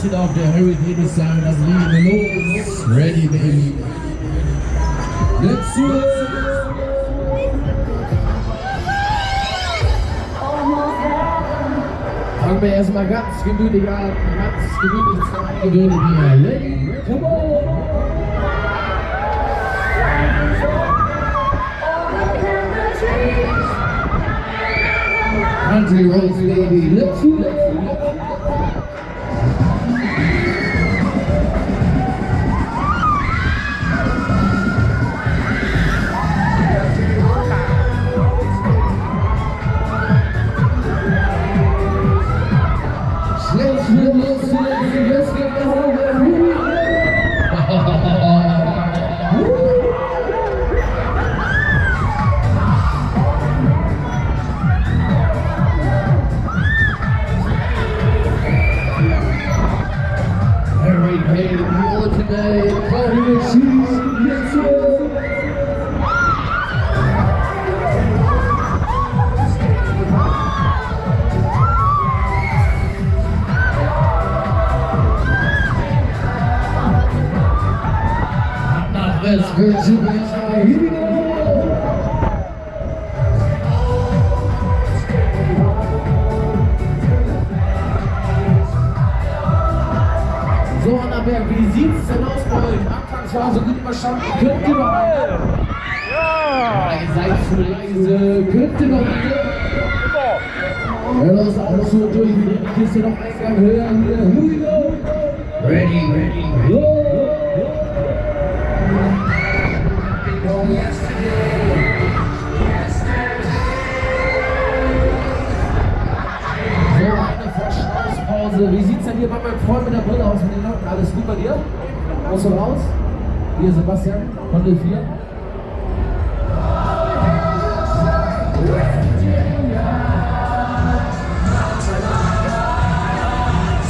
zieht auf der Hurricane sein, das liegen wir los. Ready, baby. Let's do it. Fangen wir erstmal ganz gemütlich an, ganz gemütlich hier. Ready, come on. Country roads, baby. Let's do it. So, Annaberg, wie sieht's denn aus bei euch? Anfangs war so gut überstanden. Könnt ihr noch alle? Ja! Ihr seid zu leise. Könnt ihr noch alle? Ja, los, alles so durch. Die Kiste noch Eingang höher. Here we go. Ready, go! Wie sieht's denn hier bei meinem Freund mit der Brille aus mit den Locken? Alles gut bei dir? Kommst du raus? Hier Sebastian, von der 4.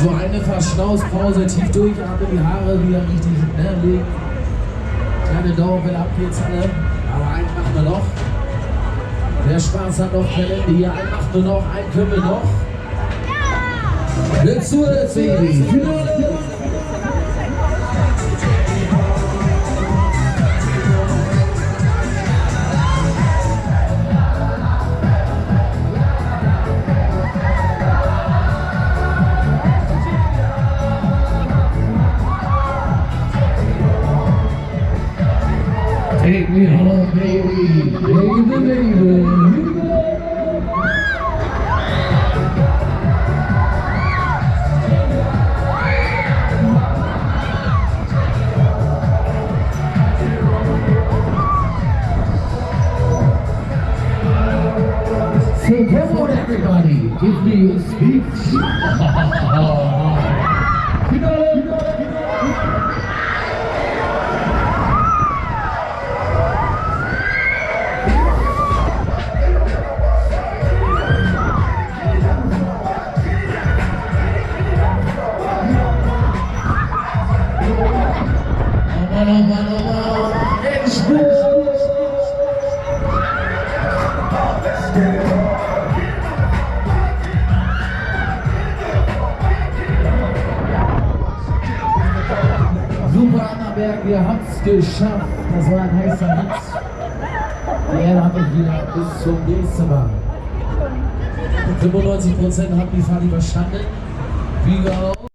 So eine Verschnaufspause, tief durchatmen, die Haare wieder richtig legen. Kleine Dauerwelle, ab geht's alle. Aber einen machen wir noch. Wer Spaß hat noch Talente hier, einen machen wir noch, einen können wir noch. Let's do it, baby. Take me home, baby. Baby. So come on, everybody, give me a speech. Super Annaberg, ihr habt's geschafft. Das war ein heißer Hit. Die Erde hat euch wieder bis zum nächsten Mal. 95% haben die Fahrt überstanden. Wie